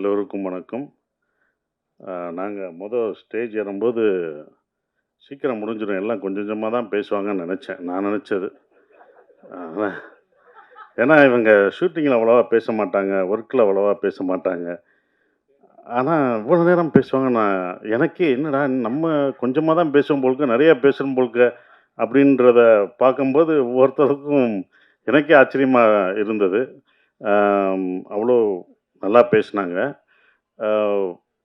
எல்லோருக்கும் வணக்கம். நாங்க ஸ்டேஜ் ஏறும்போது சீக்கிரம் முடிஞ்சிரும். எல்லாம் கொஞ்சம் கொஞ்சமா தான் பேசுவாங்கன்னு நெனச்சேன். நான் நெனச்சது. ஆனா ஏன்னா இவங்க ஷூட்டிங்கில அவ்வளவா பேச மாட்டாங்க. ஒர்க்ல அவ்வளவா பேச மாட்டாங்க. ஆனா இவ்வளோ நேரம் பேசுவாங்க. எனக்கே என்னடா நம்ம கொஞ்சமா தான் பேசுவோம் போலருக்கு, நெறையா பேசுறோம் போலருக்கு அப்படின்றத பார்க்கும்போது ஒவ்வொருத்தருக்கும் எனக்கே ஆச்சரியமா இருந்தது. அவ்வளோ நல்லா பேசுனாங்க. அ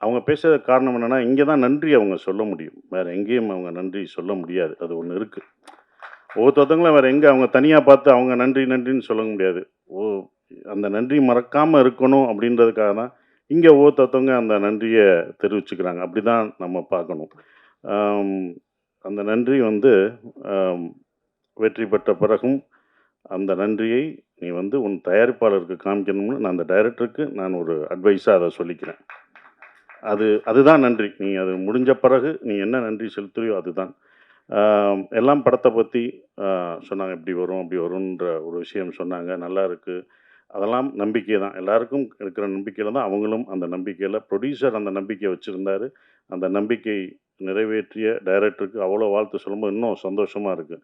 அவங்க பேசுறதுக்கு காரணம் என்னன்னா, இங்க தான் நன்றி அவங்க சொல்ல முடியும். வேற எங்கேயும் அவங்க நன்றி சொல்ல முடியாது. அது ஒண்ணு இருக்கு. ஒவ்வொருத்தவங்களும் வேற எங்க அவங்க தனியா பார்த்து அவங்க நன்றி, நன்றின்னு சொல்ல முடியாது. ஓ அந்த நன்றி மறக்காம இருக்கணும் அப்படின்றதுக்காக தான், இங்க ஒவ்வொருத்தவங்க அந்த நன்றிய தெரிவிச்சுக்கிறாங்க. அப்படிதான் நம்ம பார்க்கணும். அம் அந்த நன்றி வந்து அம் வெற்றி பெற்ற பிறகும், அந்த நன்றியை நீ வந்து உன் தயாரிப்பாளருக்கு காமிக்கணும்னு நான் அந்த டைரக்டருக்கு நான் ஒரு அட்வைஸா அத சொல்லிக்கிறேன். அதுதான் நன்றி. நீ அது முடிஞ்ச பிறகு நீ என்ன நன்றி செலுத்துறியோ அதுதான். ஆ எல்லாம் படத்த பத்தி அ சொன்னாங்க. இப்படி வரும், அப்படி வரும்ன்ற ஒரு விஷயம் சொன்னாங்க. நல்லாயிருக்கு. அதெல்லாம் நம்பிக்கை தான். எல்லாருக்கும் இருக்கிற நம்பிக்கையில தான் அவங்களும் அந்த நம்பிக்கையில ப்ரொடியூசர் அந்த நம்பிக்கைய வச்சிருந்தாரு. அந்த நம்பிக்கை நிறைவேற்றிய டைரக்டருக்கு அவ்வளோ வாழ்த்து சொல்லும்போது இன்னும் சந்தோஷமா இருக்கு.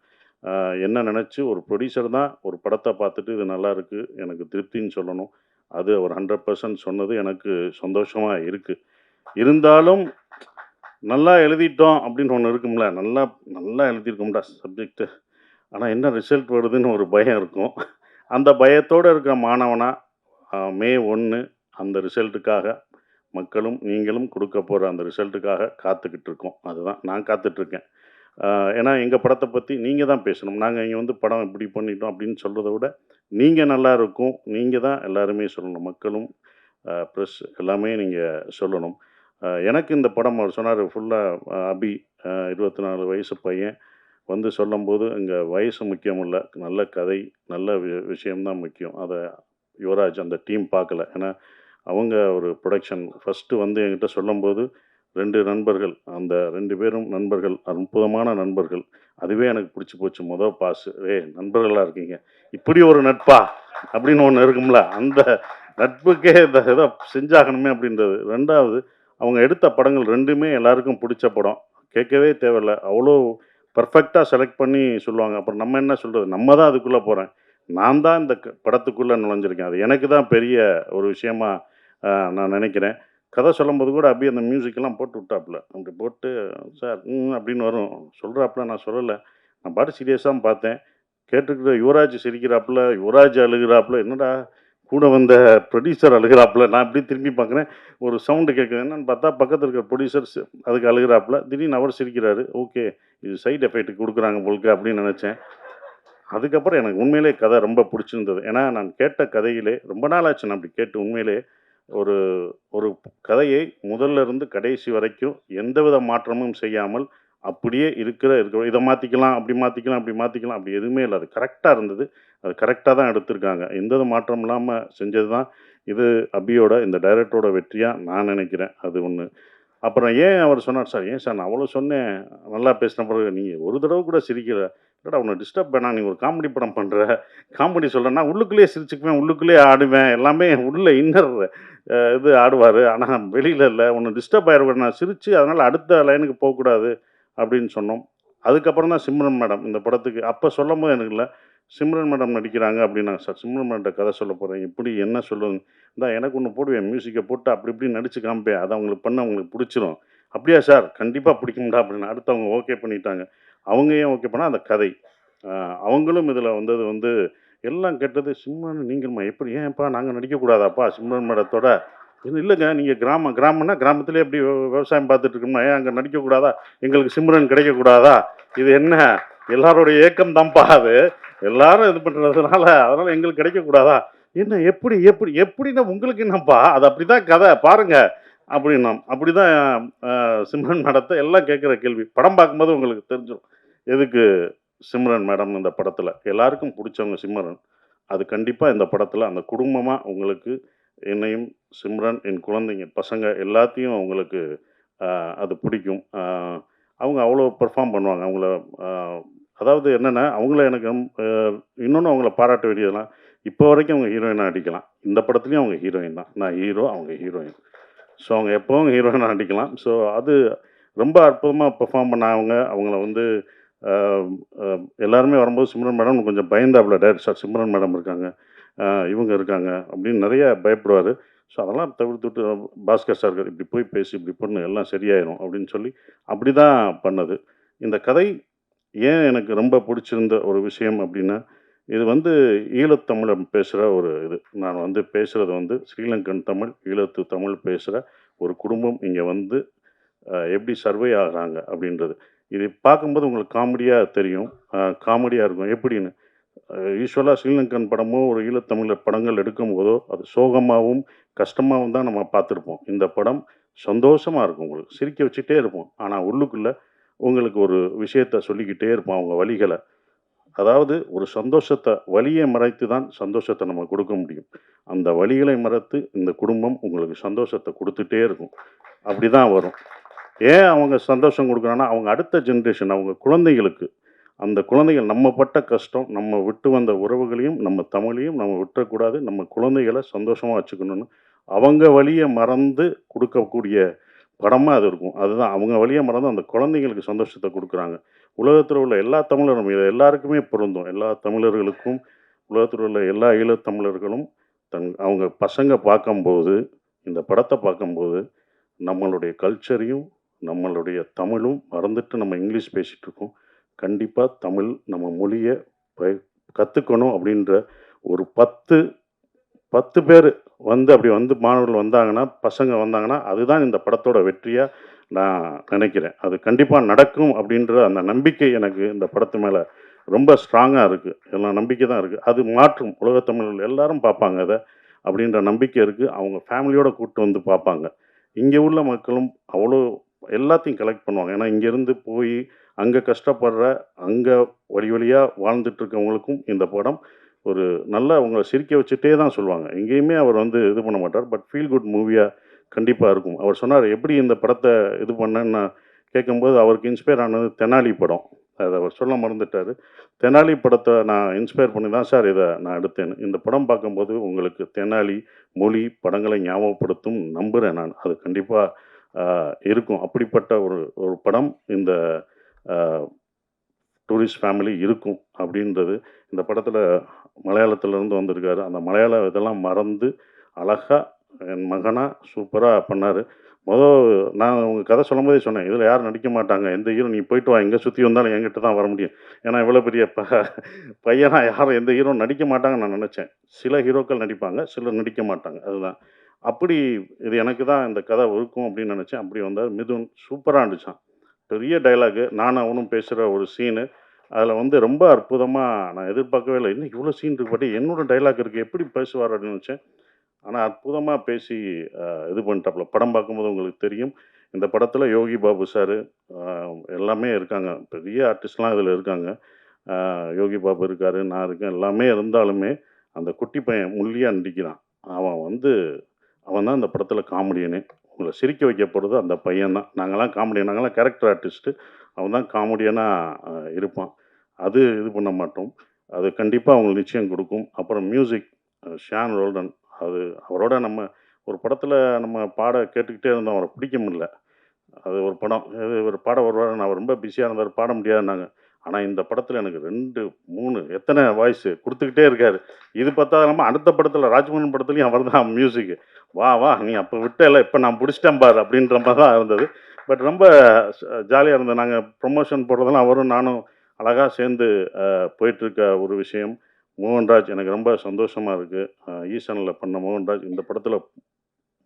ஆ என்ன நெனச்சு ஒரு ப்ரொடியூசர் தான் ஒரு படத்த பார்த்துட்டு இது நல்லாயிருக்கு, எனக்கு திருப்தின்னு சொல்லணும். அது அவர் 100% சொன்னது எனக்கு சந்தோஷமா இருக்கு. இருந்தாலும் நல்லா எழுதிட்டோம் அப்படின்னு ஒண்ணு இருக்கும்ல. நல்லா நல்லா எழுதியிருக்கோம்டா சப்ஜெக்ட்டு. ஆனா என்ன ரிசல்ட் வருதுன்னு ஒரு பயம் இருக்கும். அந்த பயத்தோட இருக்கிற மாணவனா, மே 1 அந்த ரிசல்ட்டுக்காக மக்களும், நீங்களும் குடுக்க போற அந்த ரிசல்ட்டுக்காக காத்துக்கிட்டு இருக்கோம். அதுதான் நான் காத்துட்ருக்கேன். அ ஏன்னா எங்க படத்த பத்தி நீங்க தான் பேசணும். நாங்க இங்க வந்து படம் இப்படி பண்ணிட்டோம் அப்படின்னு சொல்றத விட, நீங்க நல்லா இருக்கும். நீங்க தான் எல்லாருமே சொல்லணும். மக்களும், ப்ரெஸ் எல்லாமே நீங்க சொல்லணும். எனக்கு இந்த படம் அவர் சொன்னாரு ஃபுல்லா அபி 24 வயசு பையன் வந்து சொல்லும்போது, இங்க வயசு முக்கியம் இல்ல. நல்ல கதை, நல்ல விஷயம் தான் முக்கியம். அத யுவராஜ் அந்த டீம் பார்க்கல. ஏன்னா, அவங்க ஒரு புரொடக்ஷன் ஃபர்ஸ்ட்டு வந்து என்கிட்ட சொல்லும்போது 2 நண்பர்கள். அந்த 2 பேரும் நண்பர்கள். அற்புதமான நண்பர்கள். அதுவே எனக்கு புடிச்சு போச்சு. பாஸு. "ஏய் நண்பர்களா இருக்கீங்க. இப்படி ஒரு நட்பா?" அப்படின்னு ஒண்ணு இருக்கும்ல. அந்த நட்புக்கே இந்த இத செஞ்சாகணுமே அப்படின்றது. 2வது அவங்க எடுத்த படங்கள் 2மே எல்லாருக்கும் புடிச்ச படம். கேட்கவே தேவையில்ல. அவ்வளோ பெர்ஃபெக்ட்டா செலக்ட் பண்ணி சொல்லுவாங்க. அப்புறம் நம்ம என்ன சொல்றது? நம்ம தான் அதுக்குள்ள போறேன். நான் தான் இந்த படத்துக்குள்ள நுழைஞ்சிருக்கேன். அது எனக்கு தான் பெரிய ஒரு விஷயமா நான் நெனைக்கிறேன். கதை சொல்லும்போது கூட அப்டியே அந்த மியூசிக்லாம் போட்டு விட்டாப்புல. அப்படி போட்டு சார் அப்படின்னு வரும். சொல்றாப்புல நான் சொல்லல. நான் பாட்டுக்கு சீரியஸா பார்த்தேன். கேட்டுருக்கிற யுவராஜ் சிரிக்கிறாப்புல, யுவராஜ் அழுகுறாப்புல. என்னடா கூட வந்த ப்ரொடியூசர் அழுகுறாப்புல. நான் இப்படி திரும்பி பார்க்குறேன். ஒரு சவுண்ட் கேட்குது. என்னன்னு பார்த்தா பக்கத்துல இருக்கிற ப்ரொடியூசர் அதுக்கு அழுகுறாப்புல. திடீர்னு அவர் சிரிக்கிறாரு. ஓகே. இது சைட் எஃபெக்ட் குடுக்குறாங்க போலருக்கு அப்படின்னு நெனச்சேன். அதுக்கப்புறம் எனக்கு உண்மையிலேயே கதை ரொம்ப புடிச்சிருந்தது. ஏன்னா, நான் கேட்ட கதையிலே ரொம்ப நாள் ஆச்சு நான் அப்படி கேட்டு உண்மையிலே ஒரு ஒரு கதையை முதல்ல இருந்து கடைசி வரைக்கும் எந்தவித மாற்றமும் செய்யாமல், அப்படியே இருக்கிற இத மாத்திக்கலாம், அப்படி மாத்திக்கலாம், அப்படி மாத்திக்கலாம், அப்படி எதுவுமே இல்ல. அது கரெக்ட்டா இருந்தது. அது கரெக்ட்டா தான் எடுத்திருக்காங்க. எந்தவித மாற்றமும் இல்லாம செஞ்சது தான் இது அபியோட இந்த டைரக்டரோட வெற்றியா நான் நெனைக்கிறேன். அது ஒண்ணு. அப்புறம் ஏன் அவர் சொன்னார், "சார் ஏன் சார் நான் அவ்வளோ சொன்னேன், நல்லா பேசின பிறகு நீ ஒரு தடவ கூட சிரிக்கல. என்னடா உன்ன டிஸ்டர்ப் வேணாம். நீ ஒரு காமெடி படம் பண்ற. காமெடி சொல்றேன்னா உள்ளுக்குள்ளேயே சிரிச்சுக்குவேன், உள்ளுக்குள்ளேயே ஆடுவேன். எல்லாமே உள்ள இன்னர் இது ஆடுவாரு. ஆனா வெளியில இல்ல. உன்ன டிஸ்டர்ப் ஆயிறக்கூடாது. நான் சிரிச்சு அதனால அடுத்த லைனுக்கு போக்கூடாது." அப்படின்னு சொன்னோம். அதுக்கப்புறம் தான் சிம்ரன் மேடம் இந்த படத்துக்கு அப்ப சொல்லும்போது எனக்கு இல்ல. சிம்ரன் மேடம் நடிக்கிறாங்க அப்படின்னாங்க. சார் சிம்ரன் மேம்ட்ட கதை சொல்லப் போறேன். எப்படி என்ன சொல்லுங்க? இந்தா எனக்கு ஒண்ணு போடுவேன். மியூசிக்க போட்டு அப்படி இப்படின்னு நடிச்சு காமிப்பேன். அது அவங்களுக்கு பண்ணா உங்களுக்கு புடிச்சிரும். அப்படியா சார்? கண்டிப்பா பிடிக்கும்டா அப்படின்னு. அடுத்து அவங்க ஓகே பண்ணிட்டாங்க. அவங்க ஏன் ஓகே பண்ணா அந்த கதை. அ அவங்களும் இதுல வந்தது வந்து எல்லாம் கேட்டது சிம்ரன் நீங்களுமா எப்படி ஏன்ப்பா நாங்க நடிக்கக்கூடாதாப்பா சிம்ரன் மேடத்தோட? இது இல்லங்க நீங்க கிராமம்னா கிராமத்திலேயே எப்படி விவசாயம் பார்த்துட்டு இருக்கோம்னா, ஏன் அங்க நடிக்கக்கூடாதா? எங்களுக்கு சிம்ரன் கிடைக்கக்கூடாதா? இது என்ன? எல்லாருடைய ஏக்கம் தான்ப்பா அது. எல்லாரும் இது பண்றதுனால, அதனால எங்களுக்கு கிடைக்கக்கூடாதா? என்ன எப்படி எப்படி எப்படின்னா உங்களுக்கு என்னப்பா? அது அப்படிதான் கதை பாருங்க. அப்படின்னோம். அப்படிதான் சிம்ரன் மேடத்த எல்லாம் கேட்கிற கேள்வி. படம் பார்க்கும்போது உங்களுக்கு தெரிஞ்சிரும். எதுக்கு சிம்ரன் மேடம் இந்த படத்துல. எல்லாருக்கும் புடிச்சவங்க சிம்ரன். அது கண்டிப்பா இந்த படத்துல அந்த குடும்பமா உங்களுக்கு என்னையும், சிம்ரன், என் குழந்தைங்க, பசங்க எல்லாத்தையும் உங்களுக்கு அ அது பிடிக்கும். அவங்க அவ்வளோ பெர்ஃபார்ம் பண்ணுவாங்க. அவங்கள அ அதாவது என்னன்னா, அவங்கள எனக்கு இன்னொன்னு அவங்கள பாராட்ட வேண்டியதுலாம், இப்போ வரைக்கும் அவங்க ஹீரோயினா நடிக்கலாம். இந்த படத்துலயும் அவங்க ஹீரோயின் தான். நான் ஹீரோ, அவங்க ஹீரோயின். ஸோ அவங்க எப்பவும் ஹீரோயினாக நடிக்கலாம். ஸோ அது ரொம்ப அற்புதமாக பெர்ஃபார்ம் பண்ணாங்க. அவங்கள வந்து அ அ எல்லாருமே வரும்போது சிம்ரன் மேடம் கொஞ்சம் பயந்தாப்புல டைரக்டர் சார் சிம்ரன் மேடம் இருக்காங்க, இவங்க இருக்காங்க அப்படின்னு நிறைய பயப்படுவார். ஸோ அதெல்லாம் தவிர்த்துட்டு பாஸ்கர் சார் இப்படி போய் பேசி இப்படி பண்ணு எல்லாம் சரியாயிரும் அப்படின்னு சொல்லி அப்படி தான் பண்ணது. இந்த கதை ஏன் எனக்கு ரொம்ப பிடிச்சிருந்த ஒரு விஷயம் அப்படின்னா, இது வந்து ஈழத்தமிழன் பேசுகிற ஒரு இது. நான் வந்து பேசுகிறது வந்து ஸ்ரீலங்கன் தமிழ், ஈழத்து தமிழ் பேசுகிற ஒரு குடும்பம் இங்கே வந்து எப்படி சர்வே ஆகுறாங்க அப்படின்றது. இது பார்க்கும்போது உங்களுக்கு காமெடியா தெரியும். காமெடியா இருக்கும். எப்படின்னு, யூசுவலா ஸ்ரீலங்கன் படமோ, ஒரு ஈழத்தமிழர் படங்கள் எடுக்கும்போதோ, அது சோகமாவும், கஷ்டமாவும் தான் நம்ம பார்த்துருப்போம். இந்த படம் சந்தோஷமா இருக்கும் உங்களுக்கு. சிரிக்க வச்சுட்டே இருப்போம். ஆனா உள்ளுக்குள்ள உங்களுக்கு ஒரு விஷயத்த சொல்லிக்கிட்டே இருப்போம் அவங்க வலிகள. அதாவது ஒரு சந்தோஷத்த வலிய மறைத்து தான் சந்தோஷத்த நம்ம கொடுக்க முடியும். அந்த வலிகளை மறைத்து இந்த குடும்பம் உங்களுக்கு சந்தோஷத்த குடுத்துட்டே இருக்கும். அப்படிதான் வரும். ஏன் அவங்க சந்தோஷம் குடுக்குறாங்கன்னா, அவங்க அடுத்த ஜெனரேஷன் அவங்க குழந்தைகளுக்கு, அந்த குழந்தைகள் நம்ம பட்ட கஷ்டம், நம்ம விட்டு வந்த உறவுகளையும், நம்ம தமிழையும் நம்ம விட்டுறக்கூடாது. நம்ம குழந்தைகள சந்தோஷமா வச்சுக்கணும்னு, அவங்க வலிய மறந்து குடுக்கக்கூடிய படமா அது இருக்கும். அதுதான் அவங்க வலிய மறந்து அந்த குழந்தைங்களுக்கு சந்தோஷத்த குடுக்குறாங்க. உலகத்தில உள்ள எல்லா தமிழரும் இது எல்லாருக்குமே பொருந்தும். எல்லா தமிழர்களுக்கும், உலகத்தில உள்ள எல்லா ஈழத்தமிழர்களும் அவங்க பசங்க பார்க்கும்போது, இந்த படத்த பார்க்கும்போது, நம்மளுடைய கல்ச்சரையும், நம்மளுடைய தமிழும் மறந்துட்டு நம்ம இங்கிலீஷ் பேசிட்டு இருக்கோம். கண்டிப்பா தமிழ் நம்ம மொழிய ப கத்துக்கணும் அப்படின்ற ஒரு 10 பேரு வந்து அப்படி வந்து மாணவர்கள் வந்தாங்கன்னா, பசங்க வந்தாங்கன்னா, அதுதான் இந்த படத்தோட வெற்றியா நான் நினைக்கிறேன். அது கண்டிப்பா நடக்கும் அப்படின்ற அந்த நம்பிக்கை எனக்கு இந்த படத்து மேல ரொம்ப ஸ்ட்ராங்கா இருக்கு. எல்லாம் நம்பிக்கை தான் இருக்கு. அது மாற்றும். உலகத் தமிழர்கள் எல்லாரும் பார்ப்பாங்க அத. அப்படின்ற நம்பிக்கை இருக்கு. அவங்க ஃபேமிலியோட கூட்டு வந்து பார்ப்பாங்க. இங்க உள்ள மக்களும் அவ்வளோ எல்லாத்தையும் கலெக்ட் பண்ணுவாங்க. ஏன்னா இங்கேருந்து போய் அங்க கஷ்டப்படுற, அங்க வழி வழியா வாழ்ந்துட்டு இருக்கவங்களுக்கும் இந்த படம் ஒரு நல்லா அவங்கள சிரிக்க வச்சுட்டே தான் சொல்லுவாங்க. எங்கேயுமே அவர் வந்து இது பண்ண மாட்டார். பட் ஃபீல் குட் மூவியா கண்டிப்பா இருக்கும். அவர் சொன்னாரு, "எப்படி இந்த படத்த இது பண்ணேன்னு?" நான் கேட்கும்போது, அவருக்கு இன்ஸ்பயர் ஆனது தெனாலி படம். அத அவர் சொல்ல மறந்துட்டாரு. தெனாலி படத்த நான் இன்ஸ்பயர் பண்ணி தான் சார் இத நான் எடுத்தேன்னு. இந்த படம் பார்க்கும்போது உங்களுக்கு தெனாலி, மொழி, படங்களை ஞாபகப்படுத்தும் நம்புறேன் நான். அது கண்டிப்பா அ இருக்கும். அப்படிப்பட்ட ஒரு ஒரு படம் இந்த அ டூரிஸ்ட் ஃபேமிலி இருக்கும் அப்படின்றது. இந்த படத்தில மலையாளத்திலருந்து வந்திருக்காரு. அந்த மலையாள இதெல்லாம் மறந்து, அழகா என் மகனா சூப்பரா பண்ணாரு. மொத நான் உங்க கதை சொல்லும்போதே சொன்னேன். இதில யாரும் நடிக்க மாட்டாங்க. எந்த ஹீரோ நீ போயிட்டு வா. எங்க சுத்தி வந்தாலும் என்கிட்ட தான் வர முடியும். ஏன்னா இவ்வளோ பெரிய பையனா யாரும் எந்த ஹீரோ நடிக்க மாட்டாங்கன்னு நான் நெனச்சேன். சில ஹீரோக்கள் நடிப்பாங்க. சிலர் நடிக்க மாட்டாங்க. அதுதான். அப்படி இது எனக்கு தான் இந்த கதை இருக்கும் அப்படின்னு நெனச்சேன். அப்படி வந்தாரு. மிதுன் சூப்பரா நடிச்சான். பெரிய டயலாகு நானும் அவனும் பேசுற ஒரு சீனு. அதில வந்து ரொம்ப அற்புதமா நான் எதிர்பார்க்கவே இல்ல. என்ன இவ்வளோ சீன் இருக்கு பாட்டி, என்னோட டயலாக் இருக்கு. எப்படி பேசுவார் அப்படின்னு நெனச்சேன். ஆனா அற்புதமா பேசி இது பண்ணிட்டாப்புல. படம் பார்க்கும்போது உங்களுக்கு தெரியும். இந்த படத்தில யோகி பாபு சாரு அ எல்லாமே இருக்காங்க. பெரிய ஆர்டிஸ்ட்லாம் இதில இருக்காங்க. யோகி பாபு இருக்காரு, நான் இருக்கேன். எல்லாமே இருந்தாலுமே, அந்த குட்டி பையன் ஒல்லியா நடிக்கிறான். அவன் வந்து அவன் தான் இந்த படத்தில காமெடியனே. உங்கள சிரிக்க வைக்க போறது அந்த பையன் தான். நாங்கலாம் காமெடியன் நாங்கலாம் கேரக்டர் ஆர்டிஸ்ட்டு. அவன் தான் காமெடியனா இருப்பான். அது இது பண்ண மாட்டோம். அது கண்டிப்பா அவங்களுக்கு நிச்சயம் குடுக்கும். அப்புறம் மியூசிக் ஷான் ரோல்டன். அது அவரோட நம்ம ஒரு படத்தில நம்ம பாட கேட்டுக்கிட்டே இருந்தோம். அவர பிடிக்க முடியல. அது ஒரு படம். இவரு பாட வருவாரு. நான் ரொம்ப பிஸியா இருந்தாரு. பாட முடியாதுன்னாங்க. ஆனா இந்த படத்தில எனக்கு 2, 3 எத்தன வாய்ஸு குடுத்துக்கிட்டே இருக்காரு. இது பத்தாதலாம அடுத்த படத்தில ராஜ்மோகன் படத்திலயும் அவர் தான் மியூசிக்கு. "வா, வா நீ அப்ப விட்டல்ல, இப்ப நான் புடிச்சுட்டேன் பாரு" அப்படின்ற மாரி தான் இருந்தது. பட் ரொம்ப ஜாலியா இருந்தது. நாங்க ப்ரமோஷன் போடுறதெல்லாம் அவரும் நானும் அழகா சேர்ந்து போயிட்டுருக்க ஒரு விஷயம். மோகன்ராஜ் எனக்கு ரொம்ப சந்தோஷமா இருக்கு. ஈசன்ல பண்ண மோகன்ராஜ் இந்த படத்தில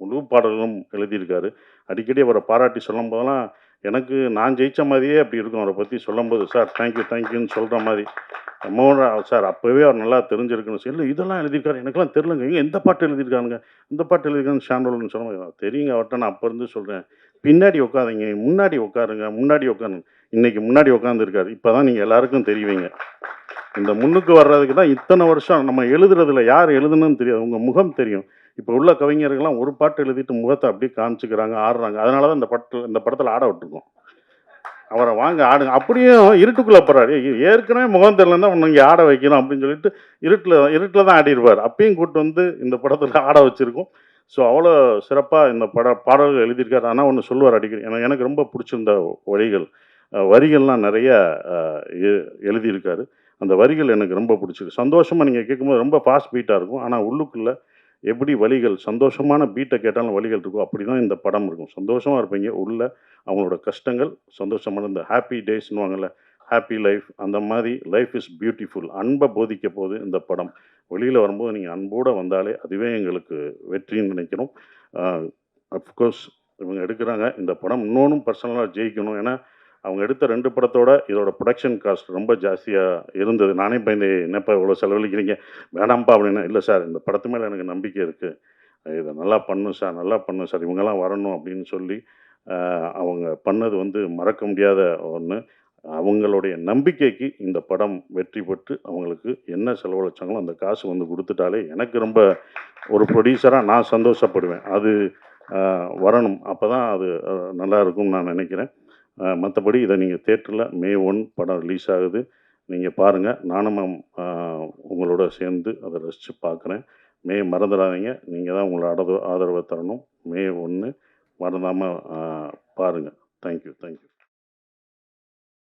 முழு பாடல்களும் எழுதியிருக்காரு. அடிக்கடி அவர பாராட்டி சொல்லும்போதெல்லாம், எனக்கு நான் ஜெயிச்ச மாதிரியே அப்படி இருக்கும். அவர பத்தி சொல்லும்போது, "சார் தேங்க்யூன்னு" சொல்ற மாரி. சார் அப்பவே அவர் நல்லா தெரிஞ்சிருக்குன்னு சொல்லி, "இல்ல இதெல்லாம் எழுதியிருக்காரு. எனக்கெல்லாம் தெரியலங்க. ஏங்க எந்த பாட்டு எழுதியிருக்கானுங்க? இந்த பாட்டு எழுதியிருக்காங்கன்னு" ஷான் ரோல்டன் சொல்லும்போது, "தெரியுங்க அவர்ட்ட நான் அப்ப இருந்து சொல்றேன். பின்னாடி உட்காருங்க. முன்னாடி உட்காருங்க. முன்னாடி உட்காருங்க." இன்னைக்கு முன்னாடி உட்கார்ந்துருக்காரு. இப்ப தான் நீங்க எல்லாருக்கும் தெரிவீங்க. இந்த முன்னுக்கு வர்றதுக்கு தான் இத்தன வருஷம் நம்ம எழுதுறதுல யார் எழுதுனதுன்னு தெரியாது. உங்க முகம் தெரியும். இப்ப உள்ள கவிஞர்கள்லாம் ஒரு பாட்டு எழுதிட்டு முகத்த அப்படியே காமிச்சுக்கிறாங்க, ஆடுறாங்க. அதனால தான் இந்த படத்துல ஆட விட்டுருக்கோம். அவர வாங்க ஆடுங்க. அப்படியும் இருட்டுக்குள்ள போறாரு. ஏற்கனவே முகம் தெரியலன்னா உன்ன இங்க ஆட வைக்கணும் அப்படின்னு சொல்லிட்டு இருட்டுல இருட்டுல தான் ஆடிருப்பாரு. அப்பயும் கூட்டு வந்து இந்த படத்துல ஆட வச்சிருக்கோம். ஸோ அவ்வளோ சிறப்பாக இந்த பாடல்கள் எழுதியிருக்காரு. ஆனால் ஒன்று சொல்லுவார் அடிக்கடி, எனக்கு ரொம்ப பிடிச்சிருந்த வரிகள், வரிகள்லாம் நிறைய அ எ எழுதியிருக்காரு. அந்த வரிகள் எனக்கு ரொம்ப பிடிச்சிருக்கு. சந்தோஷமா நீங்க கேட்கும்போது ரொம்ப ஃபாஸ்ட் பீட்டா இருக்கும். ஆனா உள்ளுக்குள்ள எப்படி வலிகள், சந்தோஷமான பீட்ட கேட்டாலும் வலிகள் இருக்கும். அப்படிதான் இந்த படம் இருக்கும். சந்தோஷமா இருப்பீங்க. உள்ள அவங்களோட கஷ்டங்கள், சந்தோஷமான இந்த ஹேப்பி டேஸ்ன்னுவாங்கல்ல, ஹேப்பி லைஃப் அந்த மாரி லைஃப் இஸ் பியூட்டிஃபுல். அன்ப போதிக்க போது இந்த படம். வெளியில வரும்போது நீங்க அன்போட வந்தாலே அதுவே எங்களுக்கு வெற்றின்னு நினைக்கிறோம். அ அஃப்கோர்ஸ் இவங்க எடுக்குறாங்க. இந்த படம் இன்னொன்னும் பர்சனலா ஜெயிக்கணும். ஏன்னா, அவங்க எடுத்த 2 படத்தோட இதோட புரொடக்ஷன் காஸ்ட் ரொம்ப ஜாஸ்தியா இருந்தது. நானே பயந்தேன், "என்னப்பா இவ்வளோ செலவழிக்கிறீங்க? வேணாம்ப்பா" அப்படின்னேன். "இல்ல சார், இந்த படத்து மேல எனக்கு நம்பிக்கை இருக்கு. இத நல்லா பண்ணணும் சார், நல்லா பண்ணணும் சார். இவங்கலாம் வரணும்." அப்படின்னு சொல்லி, அ அவங்க பண்ணது வந்து மறக்க முடியாத ஒண்ணு. அவங்களுடைய நம்பிக்கைக்கு இந்த படம் வெற்றி பெற்று, அவங்களுக்கு என்ன செலவழிச்சாங்களோ அந்த காசு வந்து குடுத்துட்டாலே, எனக்கு ரொம்ப ஒரு ப்ரொடியூசரா நான் சந்தோஷப்படுவேன். அது வரணும். அப்பதான் அது நல்லாயிருக்கும்னு நான் நெனைக்கிறேன். மத்தபடி இத நீங்க தியேட்டர்ல மே 1 படம் ரிலீஸ் ஆகுது. நீங்க பாருங்க. நானும் அ உங்களோட சேர்ந்து அத ரசிச்சு பார்க்குறேன். மறந்துடாதீங்க. நீங்க தான் உங்களோட ஆதரவ தரணும். மே 1 மறந்தாம பாருங்க. Thank you.